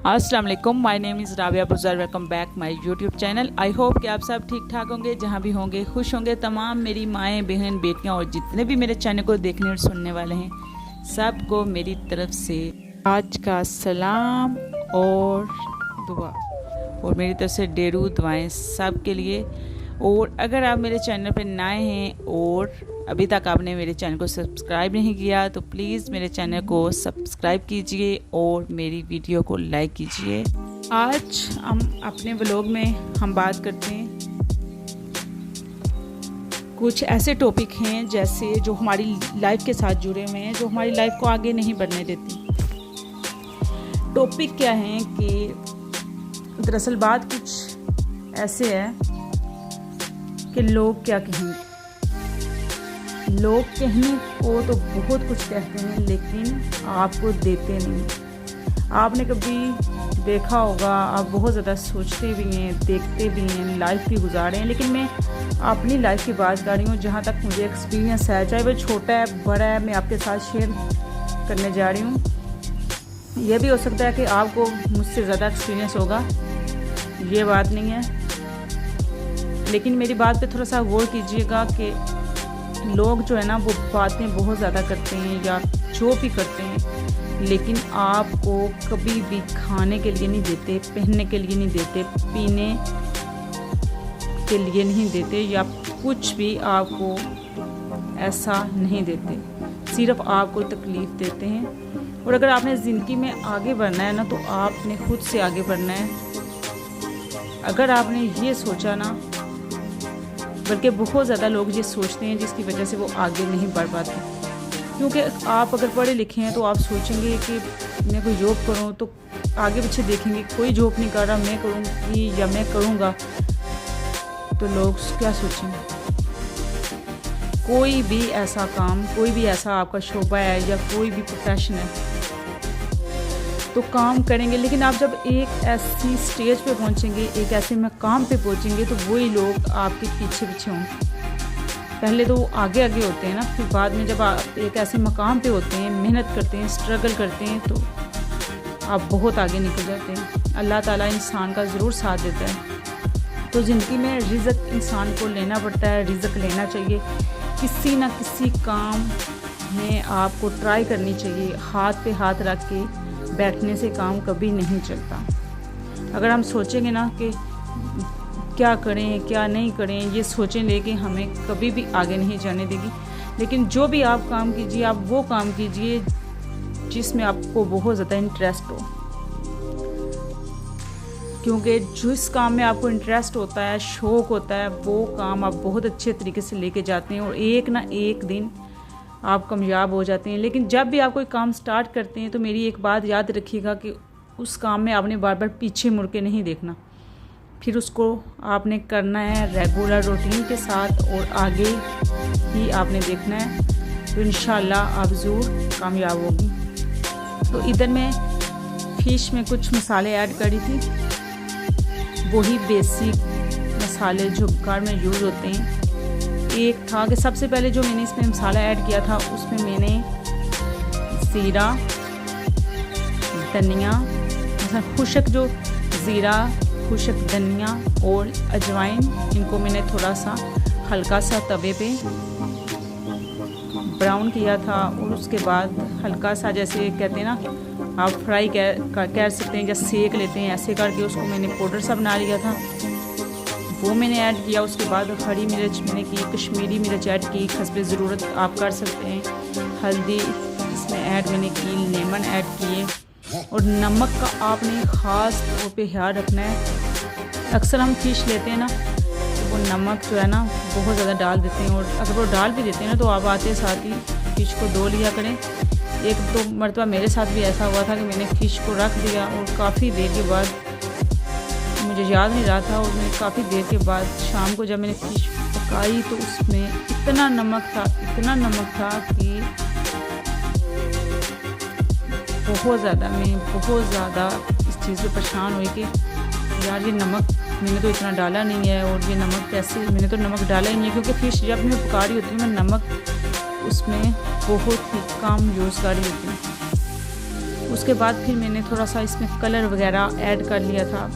अस्सलाम वालेकुम, my name is Rabia Buzer. Welcome back my YouTube channel. I hope कि आप सब ठीक ठाक होंगे, जहाँ भी होंगे खुश होंगे। तमाम मेरी माएँ, बहन, बेटियाँ और जितने भी मेरे चैनल को देखने और सुनने वाले हैं, सबको मेरी तरफ से आज का सलाम और दुआ, और मेरी तरफ से डेरू दुआएं सब के लिए। और अगर आप मेरे चैनल पर नए हैं और अभी तक आपने मेरे चैनल को सब्सक्राइब नहीं किया तो प्लीज़ मेरे चैनल को सब्सक्राइब कीजिए और मेरी वीडियो को लाइक कीजिए। आज हम अपने व्लॉग में हम बात करते हैं कुछ ऐसे टॉपिक हैं जैसे जो हमारी लाइफ के साथ जुड़े हुए हैं, जो हमारी लाइफ को आगे नहीं बढ़ने देती। टॉपिक क्या है कि दरअसल बात कुछ ऐसे है कि लोग क्या कहेंगे। लोग कहने को तो बहुत कुछ कहते हैं लेकिन आपको देते नहीं। आपने कभी देखा होगा, आप बहुत ज़्यादा सोचते भी हैं, देखते भी हैं, लाइफ भी गुजारे हैं, लेकिन मैं अपनी लाइफ की बात कर रही हूँ जहाँ तक मुझे एक्सपीरियंस है, चाहे वो छोटा है बड़ा है, मैं आपके साथ शेयर करने जा रही हूँ। यह भी हो सकता है कि आपको मुझसे ज़्यादा एक्सपीरियंस होगा, ये बात नहीं है, लेकिन मेरी बात पे थोड़ा सा गौर कीजिएगा कि लोग जो है ना वो बातें बहुत ज़्यादा करते हैं या जो भी करते हैं, लेकिन आपको कभी भी खाने के लिए नहीं देते, पहनने के लिए नहीं देते, पीने के लिए नहीं देते, या कुछ भी आपको ऐसा नहीं देते, सिर्फ आपको तकलीफ़ देते हैं। और अगर आपने ज़िंदगी में आगे बढ़ना है ना तो आपने खुद से आगे बढ़ना है। अगर आपने ये सोचा ना, बल्कि बहुत ज़्यादा लोग ये सोचते हैं जिसकी वजह से वो आगे नहीं बढ़ पाते, क्योंकि आप अगर पढ़े लिखे हैं तो आप सोचेंगे कि मैं कोई जॉब करूं, तो आगे पीछे देखेंगे कोई जॉब नहीं कर रहा, मैं करूंगी या मैं करूंगा, तो लोग क्या सोचेंगे। कोई भी ऐसा काम, कोई भी ऐसा आपका शोबा है या कोई भी प्रोफेशन है तो काम करेंगे, लेकिन आप जब एक ऐसी स्टेज पे पहुंचेंगे, एक ऐसे मकाम पे पहुंचेंगे तो वही लोग आपके पीछे पीछे होंगे। पहले तो वो आगे आगे होते हैं ना, फिर बाद में जब आप एक ऐसे मकाम पे होते हैं, मेहनत करते हैं, स्ट्रगल करते हैं, तो आप बहुत आगे निकल जाते हैं। अल्लाह ताला इंसान का ज़रूर साथ देता है। तो ज़िंदगी में रिज़्क इंसान को लेना पड़ता है, रिज़्क लेना चाहिए। किसी ना किसी काम में आपको ट्राई करनी चाहिए। हाथ पे हाथ रख के बैठने से काम कभी नहीं चलता। अगर हम सोचेंगे ना कि क्या करें क्या नहीं करें, ये सोचें लेके हमें कभी भी आगे नहीं जाने देगी। लेकिन जो भी आप काम कीजिए, आप वो काम कीजिए जिसमें आपको बहुत ज़्यादा इंटरेस्ट हो, क्योंकि जिस काम में आपको इंटरेस्ट होता है, शौक़ होता है, वो काम आप बहुत अच्छे तरीके से लेके जाते हैं और एक ना एक दिन आप कामयाब हो जाते हैं। लेकिन जब भी आप कोई काम स्टार्ट करते हैं तो मेरी एक बात याद रखिएगा कि उस काम में आपने बार बार पीछे मुड़ के नहीं देखना, फिर उसको आपने करना है रेगुलर रूटीन के साथ और आगे ही आपने देखना है, तो इंशाल्लाह आप ज़रूर कामयाब होगी। तो इधर मैं फ़िश में कुछ मसाले ऐड करी थी, वही बेसिक मसाले जो घर में यूज़ होते हैं। एक था कि सबसे पहले जो मैंने इसमें मसाला ऐड किया था उसमें मैंने ज़ीरा, धनिया, खुशक जो ज़ीरा, खुशक धनिया और अजवाइन, इनको मैंने थोड़ा सा हल्का सा तवे पे ब्राउन किया था और उसके बाद हल्का सा, जैसे कहते हैं ना, आप फ्राई कह सकते हैं या सेक लेते हैं, ऐसे करके उसको मैंने पाउडर सा बना लिया था, वो मैंने ऐड किया। उसके बाद हरी मिर्च मैंने की, कश्मीरी मिर्च ऐड की, हस्बे ज़रूरत आप कर सकते हैं, हल्दी इसमें ऐड मैंने की, लेमन ऐड किए, और नमक का आपने ख़ास तौर पे ख्याल रखना है। अक्सर हम फ़िश लेते हैं ना तो वो नमक जो है ना बहुत ज़्यादा डाल देते हैं, और अगर वो डाल भी देते हैं ना तो आप आते साथ ही फ़िश को धो लिया करें। एक दो मरतबा मेरे साथ भी ऐसा हुआ था कि मैंने फ़िश को रख दिया और काफ़ी देर के बाद, मुझे याद नहीं रहा था, और मैं काफ़ी देर के बाद शाम को जब मैंने फ़िश पकाई तो उसमें इतना नमक था कि बहुत ज़्यादा इस चीज़ से परेशान हुई कि यार ये नमक मैंने तो इतना डाला नहीं है, और ये नमक कैसे, मैंने तो नमक डाला ही नहीं है, क्योंकि फ़िश जब मैं पका रही होती हूँ मैं नमक उसमें बहुत ही कम यूज़ कर रही होती हूँ। उसके बाद फिर मैंने थोड़ा सा इसमें कलर वगैरह ऐड कर लिया था।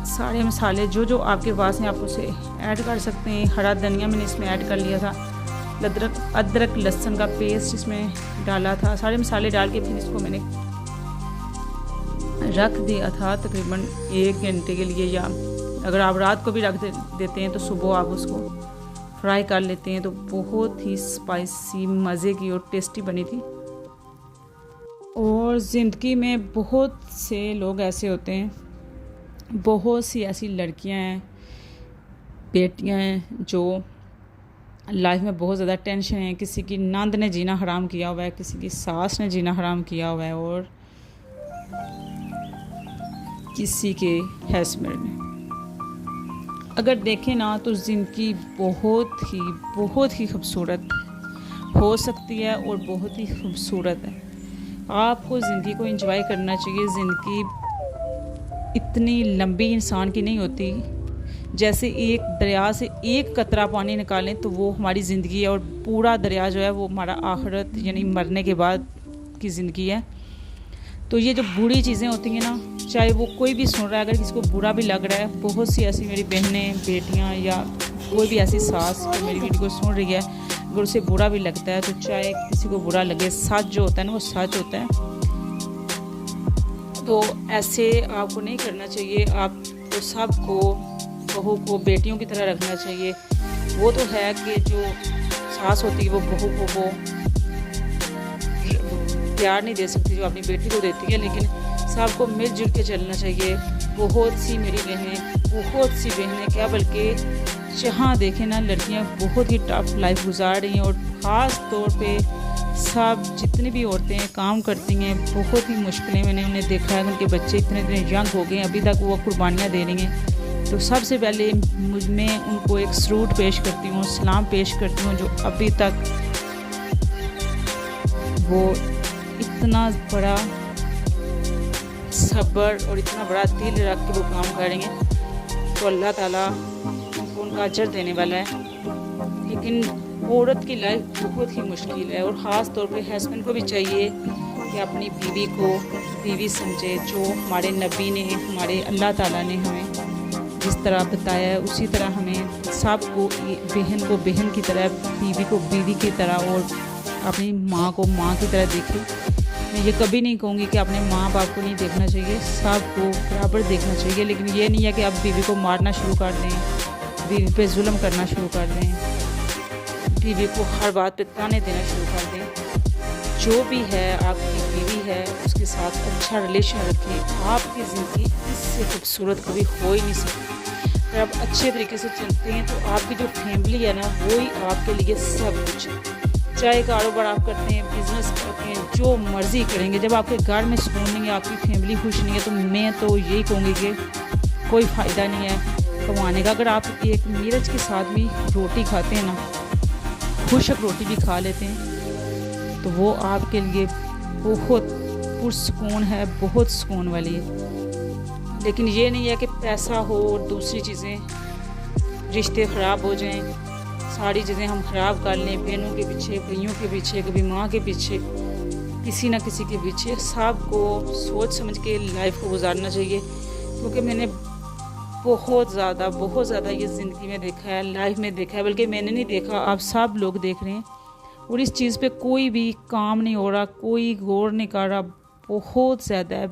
सारे मसाले जो आपके पास हैं आप उसे ऐड कर सकते हैं। हरा धनिया मैंने इसमें ऐड कर लिया था, अदरक लहसुन का पेस्ट इसमें डाला था। सारे मसाले डाल के फिर इसको मैंने रख दिया था तकरीबन 1 घंटे के लिए, या अगर आप रात को भी रख देते हैं तो सुबह आप उसको फ्राई कर लेते हैं। तो बहुत ही स्पाइसी, मज़े की और टेस्टी बनी थी। और ज़िंदगी में बहुत से लोग ऐसे होते हैं, बहुत सी ऐसी लड़कियां हैं, बेटियां हैं जो लाइफ में बहुत ज़्यादा टेंशन है। किसी की नंद ने जीना हराम किया हुआ है, किसी की सास ने जीना हराम किया हुआ है, और किसी के हस्बैंड ने। अगर देखें ना तो ज़िंदगी बहुत ही खूबसूरत हो सकती है और बहुत ही खूबसूरत है। आपको ज़िंदगी को एंजॉय करना चाहिए। ज़िंदगी इतनी लंबी इंसान की नहीं होती। जैसे एक दरिया से एक कतरा पानी निकालें तो वो हमारी ज़िंदगी है, और पूरा दरिया जो है वो हमारा आखिरत यानी मरने के बाद की ज़िंदगी है। तो ये जो बुरी चीज़ें होती हैं ना, चाहे वो कोई भी सुन रहा है, अगर किसी को बुरा भी लग रहा है, बहुत सी ऐसी मेरी बहनें, बेटियां या कोई भी ऐसी सास जो मेरी वीडियो को सुन रही है, अगर उसे बुरा भी लगता है तो चाहे किसी को बुरा लगे, सच जो होता है ना वो सच होता है। तो ऐसे आपको नहीं करना चाहिए। आपको सबको, बहू को बेटियों की तरह रखना चाहिए। वो तो है कि जो सास होती है वो बहू को वो प्यार नहीं दे सकती जो अपनी बेटी को देती है, लेकिन सबको मिलजुल के चलना चाहिए। बहुत सी मेरी बहनें क्या बल्कि जहाँ देखें ना लड़कियाँ बहुत ही टफ लाइफ गुजार रही हैं, और ख़ास तौर पे सब जितनी भी औरतें काम करती हैं बहुत ही मुश्किलें मैंने उन्हें देखा है। उनके बच्चे इतने यंग हो गए हैं, अभी तक वो कुर्बानियाँ दे रही हैं। तो सबसे पहले मैं उनको एक सलूट पेश करती हूँ, सलाम पेश करती हूँ, जो अभी तक वो इतना बड़ा सब्र और इतना बड़ा दिल रख के वो काम करेंगे। तो अल्लाह ताला उनको उनका अजर देने वाला है। लेकिन औरत की लाइफ बहुत ही मुश्किल है, और ख़ास तौर पे हस्बैंड को भी चाहिए कि अपनी बीवी को बीवी समझे। जो हमारे नबी ने, हमारे अल्लाह ताला ने हमें जिस तरह बताया है उसी तरह हमें सबको, बहन को बहन की तरह, बीवी को बीवी की तरह और अपनी माँ को माँ की तरह देखें। मैं ये कभी नहीं कहूँगी कि अपने माँ बाप को नहीं देखना चाहिए, सबको बराबर देखना चाहिए। लेकिन ये नहीं है कि आप बीवी को मारना शुरू कर दें, बीवी पे जुल्म करना शुरू कर दें, बीवी को हर बात पे ताने देना शुरू कर दें। जो भी है आपकी बीवी है उसके साथ अच्छा रिलेशन रखें। आपकी ज़िंदगी इससे खूबसूरत कभी हो ही नहीं सकती। अगर आप अच्छे तरीके से चलते हैं तो आपकी जो फैमिली है ना वो ही आपके लिए सब कुछ है। चाहे कारोबार आप करते हैं, बिज़नेस करते हैं, जो मर्ज़ी करेंगे, जब आपके घर में सुकून नहीं है, आपकी फैमिली खुश नहीं है, तो मैं तो यही कहूँगी कि कोई फ़ायदा नहीं है कमाने का। अगर आप एक नीरज के साथ भी रोटी खाते हैं ना, खुशक रोटी भी खा लेते हैं, तो वो आपके लिए बहुत पुरसुकून है, बहुत सुकून वाली है। लेकिन ये नहीं है कि पैसा हो और दूसरी चीज़ें, रिश्ते ख़राब हो जाएं, सारी चीज़ें हम ख़राब कर लें, बहनों के पीछे, भाइयों के पीछे, कभी माँ के पीछे, किसी ना किसी के पीछे। सबको सोच समझ के लाइफ को गुजारना चाहिए। क्योंकि मैंने बहुत ज़्यादा ये ज़िंदगी में देखा है, लाइफ में देखा है, बल्कि मैंने नहीं देखा, आप सब लोग देख रहे हैं, और इस चीज़ पे कोई भी काम नहीं हो रहा, कोई गौर नहीं कर रहा। बहुत ज़्यादा है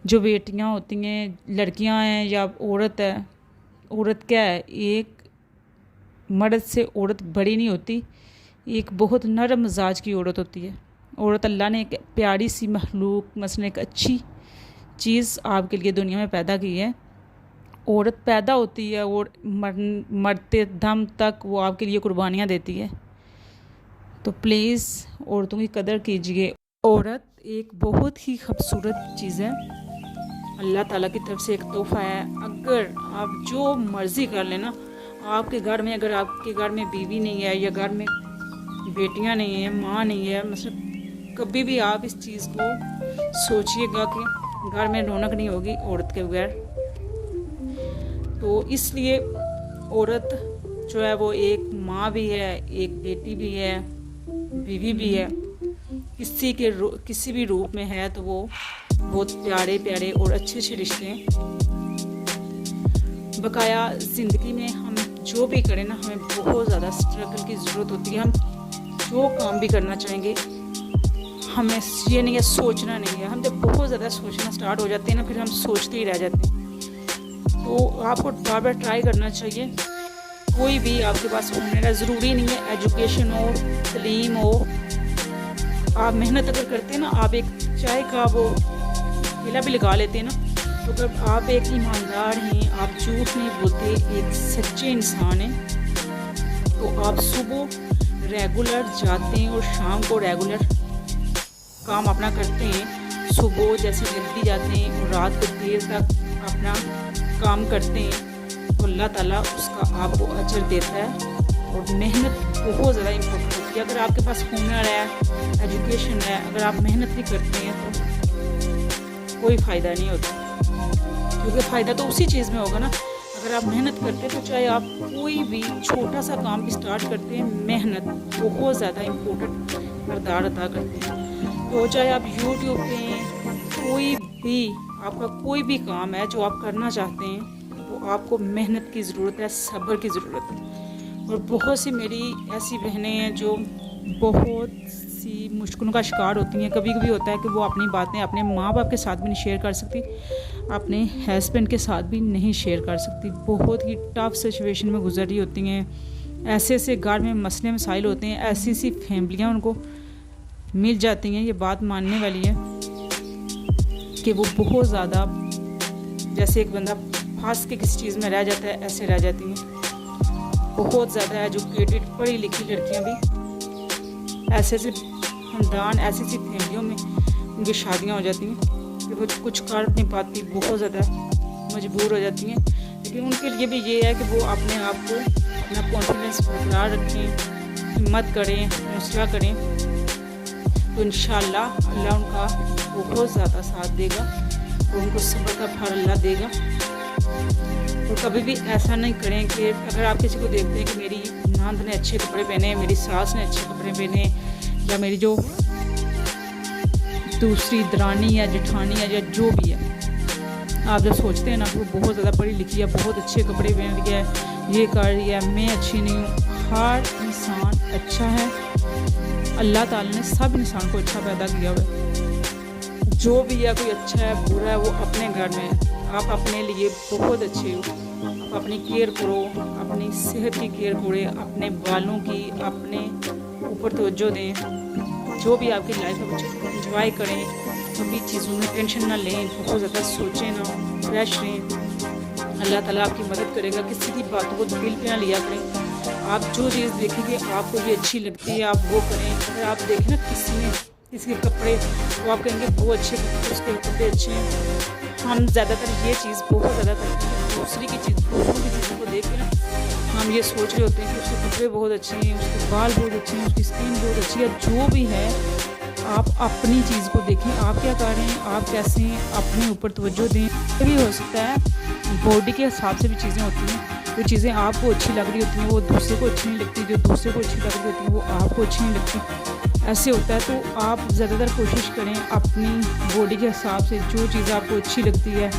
जो बेटियाँ होती हैं, लड़कियाँ हैं या औरत है, औरत क्या है, एक मर्द से औरत बड़ी नहीं होती, एक बहुत नरम मिजाज की औरत होती है। औरत अल्लाह ने एक प्यारी सी मखलूक, मसलन एक अच्छी चीज़ आपके लिए दुनिया में पैदा की है। औरत पैदा होती है और मरते दम तक वो आपके लिए कुर्बानियाँ देती है। तो प्लीज़ औरतों की कदर कीजिए। औरत एक बहुत ही खूबसूरत चीज़ है, अल्लाह ताला की तरफ से एक तोहफ़ा है। अगर आप जो मर्ज़ी कर लेना, आपके घर में, अगर आपके घर में बीवी नहीं है या घर में बेटियां नहीं है, माँ नहीं है, मतलब कभी भी आप इस चीज़ को सोचिएगा कि घर में रौनक नहीं होगी औरत के बगैर। तो इसलिए औरत जो है वो एक माँ भी है, एक बेटी भी है, बीवी भी है। किसी भी रूप में है तो वो बहुत प्यारे प्यारे और अच्छे अच्छे रिश्ते हैं। बकाया ज़िंदगी में हम जो भी करें ना, हमें बहुत ज़्यादा स्ट्रगल की ज़रूरत होती है। हम जो काम भी करना चाहेंगे, हमें ये नहीं है, सोचना नहीं है। हम जब बहुत ज़्यादा सोचना स्टार्ट हो जाते हैं ना, फिर हम सोचते ही रह जाते हैं। तो आपको बार बार ट्राई करना चाहिए। कोई भी आपके पास होना ज़रूरी नहीं है, एजुकेशन हो, तलीम हो, आप मेहनत अगर करते हैं ना, आप एक चाय का वो ठेला भी लगा लेते हैं ना, तो अगर आप एक ईमानदार हैं, आप झूठ नहीं बोलते, एक सच्चे इंसान हैं, तो आप सुबह रेगुलर जाते हैं और शाम को रेगुलर काम अपना करते हैं। सुबह जैसे जल्दी जाते हैं और रात को देर तक अपना काम करते हैं, तो अल्लाह ताला उसका आपको अजर देता है। और मेहनत बहुत ज़्यादा इम्पोर्टेंट होती है। अगर आपके पास हुनर है, एजुकेशन है, अगर आप मेहनत नहीं करते हैं तो कोई फ़ायदा नहीं होता, क्योंकि फ़ायदा तो उसी चीज़ में होगा ना। अगर आप मेहनत करते हैं तो चाहे आप कोई भी छोटा सा काम भी स्टार्ट करते हैं, मेहनत बहुत ज़्यादा इम्पोर्टेंट किरदार अदा करती है। तो चाहे आप यूट्यूब पे कोई भी आपका कोई भी काम है जो आप करना चाहते हैं, तो आपको मेहनत की ज़रूरत है, सब्र की ज़रूरत है। और बहुत सी मेरी ऐसी बहनें हैं जो बहुत सी मुश्किलों का शिकार होती हैं। कभी कभी होता है कि वो अपनी बातें अपने माँ बाप के साथ भी नहीं शेयर कर सकती, अपने हस्बैंड के साथ भी नहीं शेयर कर सकती। बहुत ही टफ सिचुएशन में गुजर रही होती हैं। ऐसे ऐसे घर में मसले मसाइल होते हैं, ऐसी ऐसी फैमिलियाँ उनको मिल जाती हैं। ये बात मानने वाली है कि वो बहुत ज़्यादा, जैसे एक बंदा फंस के किसी चीज़ में रह जाता है, ऐसे रह जाती हैं। बहुत ज़्यादा एजुकेटेड पढ़ी लिखी लड़कियां भी ऐसे ऐसे खानदान, ऐसी ऐसी फैमिलियों में उनकी शादियां हो जाती हैं कि वो कुछ कर नहीं पाती, बहुत ज़्यादा मजबूर हो जाती हैं। लेकिन उनके लिए भी ये है कि वो अपने आप को, अपना कॉन्फिडेंस बरकरार रखें, हिम्मत करें, हौसला करें, तो इंशाअल्लाह अल्लाह उनका बहुत ज़्यादा साथ देगा और उनको सब्र का फल अल्लाह देगा। और कभी भी ऐसा नहीं करें कि अगर आप किसी को देखते हैं कि मेरी नंद ने अच्छे कपड़े पहने हैं, मेरी सास ने अच्छे कपड़े पहने, या मेरी जो दूसरी दरानी या जेठानी है या जो भी है, आप जब सोचते हैं ना कि वो बहुत ज़्यादा पढ़ी लिखी है, बहुत अच्छे कपड़े पहन रही है, ये कर रही है, मैं अच्छी नहीं हूँ। हर इंसान अच्छा है, अल्लाह ताला ने सब इंसान को अच्छा पैदा किया हुआ है। जो भी है, कोई अच्छा है बुरा है, वो अपने घर में है। आप अपने लिए बहुत अच्छे हो, आप अपनी केयर करो, अपनी सेहत की केयर करें, अपने बालों की, अपने ऊपर तवज्जो दें। जो भी आपकी लाइफ है वो इंजॉय करें, कभी चीज़ों में टेंशन ना लें, बहुत ज़्यादा सोचें ना, फ्रेश रहें। अल्लाह ताला आपकी मदद करेगा। किसी की बातों को दिल पे ना लिया करें। आप जो चीज़ देखेंगे आपको ये अच्छी लगती है, आप वो करें। अगर आप देखें ना किसी के कपड़े, तो आप कहेंगे वो अच्छे कपड़े, उसके कपड़े अच्छे हैं। हम ज़्यादातर ये चीज़ बहुत ज़्यादा करते हैं, दूसरों की चीज़ों को देख के ना हम ये सोच रहे होते हैं कि उसके कपड़े बहुत अच्छे हैं, उसके बाल बहुत अच्छे हैं, उसकी स्किन बहुत अच्छी है। जो भी है, आप अपनी चीज़ को देखें, आप क्या कर रहे हैं, आप कैसे हैं, अपने ऊपर तवज्जो दें। ये भी हो सकता है बॉडी के हिसाब से भी चीज़ें होती हैं। जो चीज़ें आपको अच्छी लग रही होती हैं वो दूसरे को अच्छी नहीं लगती, जो दूसरे को अच्छी लग रही होती हैं वो आपको अच्छी नहीं लगती। ऐसे होता है। तो आप ज़्यादातर कोशिश करें अपनी बॉडी के हिसाब से जो चीज़ आपको अच्छी लगती है,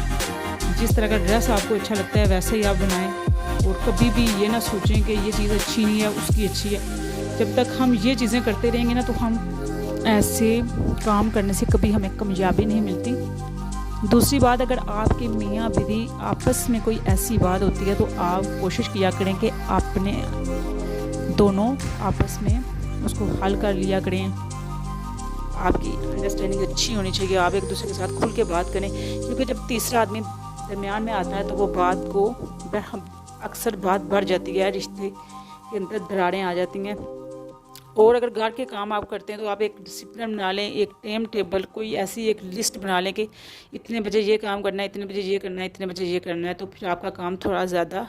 जिस तरह का ड्रेस आपको अच्छा लगता है वैसे ही आप बनाएं। और कभी भी ये ना सोचें कि ये चीज़ अच्छी नहीं है, उसकी अच्छी है। जब तक हम ये चीज़ें करते रहेंगे ना, तो हम ऐसे काम करने से कभी हमें कामयाबी नहीं मिलती। दूसरी बात, अगर आपके मियाँ बीवी आपस में कोई ऐसी बात होती है तो आप कोशिश किया करें कि अपने दोनों आपस में उसको हल कर लिया करें। आपकी अंडरस्टैंडिंग अच्छी होनी चाहिए, आप एक दूसरे के साथ खुल के बात करें, क्योंकि जब तीसरा आदमी दरमियान में आता है तो वो बात को अक्सर बात बढ़ जाती है, रिश्ते के अंदर दरारें आ जाती हैं। और अगर घर के काम आप करते हैं तो आप एक डिसिप्लिन बना लें, एक टाइम टेबल, कोई ऐसी एक लिस्ट बना लें कि इतने बजे ये काम करना है, इतने बजे ये करना है, इतने बजे ये करना है, तो फिर आपका काम थोड़ा ज़्यादा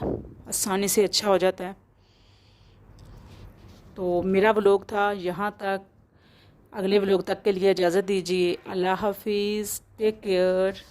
आसानी से अच्छा हो जाता है। तो मेरा व्लॉग था यहाँ तक। अगले व्लॉग तक के लिए इजाज़त दीजिए। अल्लाह हाफिज़, टेक केयर।